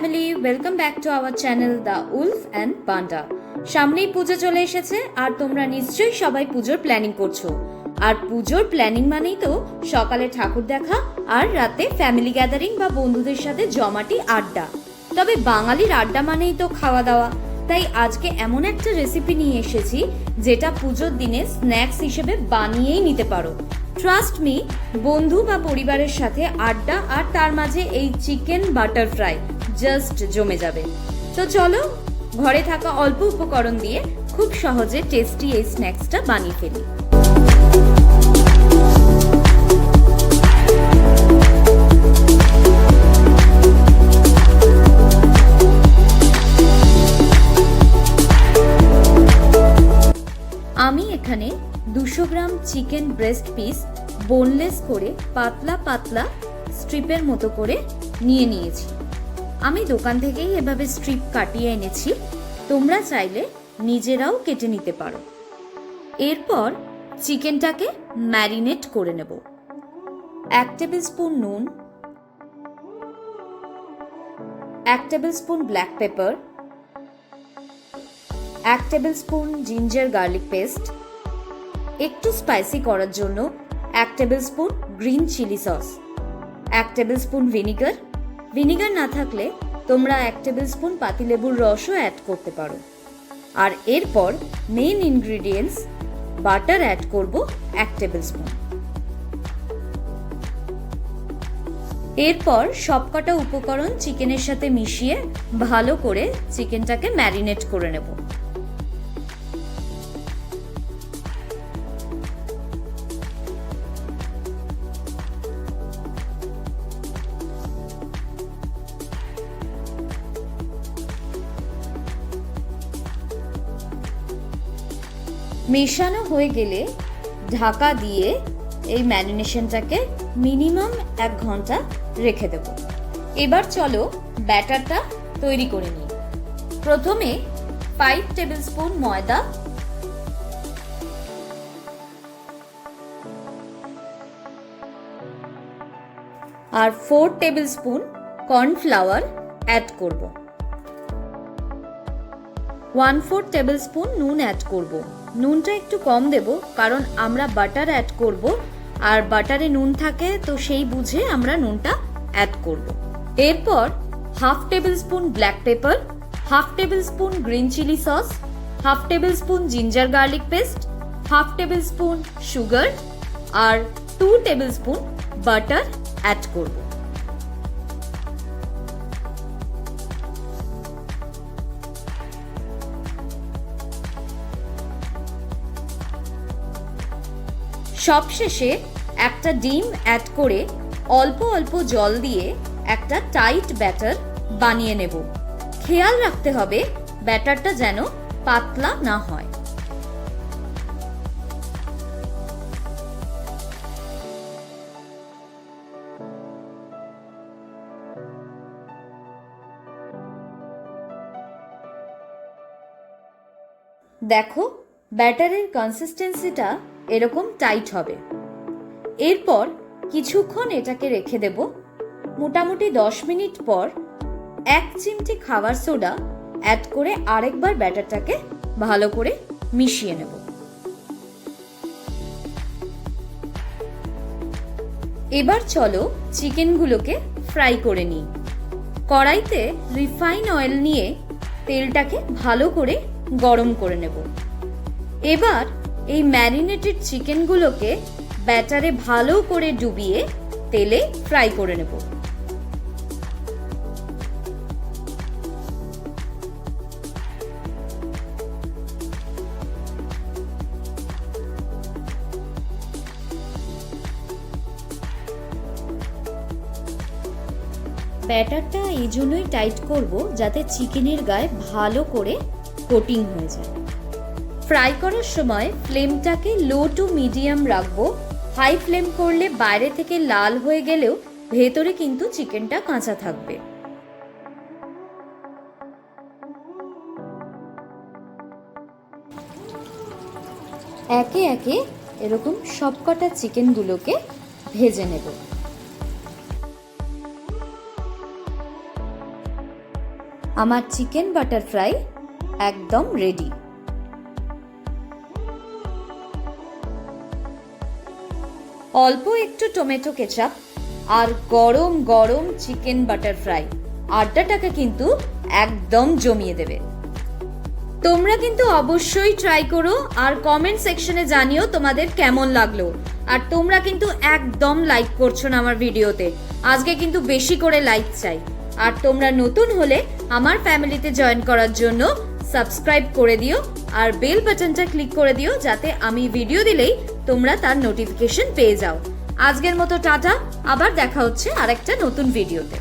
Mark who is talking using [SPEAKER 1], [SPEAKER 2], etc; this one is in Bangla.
[SPEAKER 1] Family, welcome back to our channel the wolf and panda. সামনেই পুজো চলে এসেছে আর তোমরা নিশ্চয়ই সবাই পুজোর প্ল্যানিং করছো। আর পুজোর প্ল্যানিং মানেই তো সকালে ঠাকুর দেখা আর রাতে ফ্যামিলি গ্যাদারিং বা বন্ধুদের সাথে জমাটি আড্ডা। তবে বাঙালির আড্ডা মানেই তো খাওয়া দাওয়া, তাই আজকে এমন একটা রেসিপি নিয়ে এসেছি যেটা পুজোর দিনে স্ন্যাক্স হিসেবে বানিয়েই নিতে পারো। ট্রাস্ট মি, বন্ধু বা পরিবারের সাথে আড্ডা আর তার মাঝে এই চিকেন বাটার ফ্রাই জাস্ট জমে যাবে। তো চলো ঘরে থাকা অল্প উপকরণ দিয়ে খুব সহজে টেস্টি এই স্ন্যাক্সটা বানিয়ে ফেলি। আমি এখানে 200 gram chicken breast piece boneless করে পাতলা পাতলা স্ট্রিপের মতো করে নিয়েছি। আমি দোকান থেকেই এভাবে স্ট্রিপ কাটিয়ে এনেছি, তোমরা চাইলে নিজেরাও কেটে নিতে পারো। এরপর চিকেনটাকে ম্যারিনেট করে নেব। 1 টেবিল স্পুন নুন, 1 table spoon black pepper, 1 table spoon ginger garlic paste, একটু স্পাইসি করার জন্য 1 table spoon green chilli sauce, 1 table spoon vinegar না থাকলে তোমরা 1 টেবিল স্পুন পাতিলেবুর রসও অ্যাড করতে পারো। আর এরপর মেইন ইনগ্রিডিয়েন্টস বাটার অ্যাড করব 1 টেবিল স্পুন। এরপর সবকটা উপকরণ চিকেনের সাথে মিশিয়ে ভালো করে চিকেনটাকে ম্যারিনেট করে নেব। মেশানো হয়ে গেলে ঢাকা দিয়ে এই ম্যারিনেশনটাকে মিনিমাম 1 ঘন্টা রেখে দেব। এবার চলো ব্যাটারটা তৈরি করে নিই। প্রথমে 5 টেবিল স্পুন ময়দা, আর 4 টেবিল স্পুন কর্নফ্লাওয়ার অ্যাড করব। 1/4 টেবিল স্পুন নুন অ্যাড করব। নুনটা একটু কম দেব কারণ আমরা বাটার অ্যাড করব, আর বাটারে নুন থাকে তো সেই বুঝে আমরা নুনটা অ্যাড করব। এরপর 1/2 table spoon black pepper, 1/2 table spoon green chilli sauce, 1/2 table spoon ginger garlic paste, 1/2 tablespoon sugar আর 2 টেবিল স্পুন বাটার অ্যাড করব। সবশেষে একটা ডিম অ্যাড করে অল্প অল্প জল দিয়ে একটা টাইট ব্যাটার বানিয়ে নেব। খেয়াল রাখতে হবে ব্যাটারটা যেন পাতলা না হয়। দেখো ব্যাটারের কনসিস্টেন্সিটা এরকম টাইট হবে। এরপর কিছুক্ষণ এটাকে রেখে দেব। মোটামুটি 10 মিনিট পর 1 চিমটি খাবার সোডা অ্যাড করে আরেকবার ব্যাটারটাকে ভালো করে মিশিয়ে নেব। এবার চলো চিকেনগুলোকে ফ্রাই করে নিই। কড়াইতে রিফাইন অয়েল নিয়ে তেলটাকে ভালো করে গরম করে নেব। এবার এই ম্যারিনেটেড চিকেনগুলোকে ব্যাটারে ভালো করে ডুবিয়ে তেলে ফ্রাই করে নেব। ব্যাটারটা এই জন্যই টাইট করব যাতে চিকেনের গায়ে ভালো করে কোটিং হয়ে যায়। ফ্রাই করার সময় ফ্লেমটাকে লো টু মিডিয়াম রাখবো। হাই ফ্লেম করলে বাইরে থেকে লাল হয়ে গেলেও ভেতরে কিন্তু চিকেনটা কাঁচা থাকবে। একে একে এরকম সবকটা চিকেনগুলোকে ভেজে নেব। আমার চিকেন বাটার ফ্রাই একদম রেডি। অল্প একটু টমেটো কেচাপ আর গরম গরম চিকেন বাটার ফ্রাই আড্ডাটাকে কিন্তু একদম জমিয়ে দেবে। তোমরা কিন্তু অবশ্যই ট্রাই করো আর কমেন্ট সেকশনে জানিও তোমাদের কেমন লাগলো। আর তোমরা কিন্তু একদম লাইক করছো না আমার ভিডিওতে, আজকে কিন্তু বেশি করে লাইক চাই। আর তোমরা নতুন হলে আমার ফ্যামিলিতে জয়েন করার জন্য সাবস্ক্রাইব করে দিও আর বেল বাটনটা ক্লিক করে দিও, যাতে আমি ভিডিও দিলেই তোমরা তার নোটিফিকেশন পেয়ে যাও। আজকের মতো টাটা, আবার দেখা হচ্ছে আরেকটা নতুন ভিডিওতে।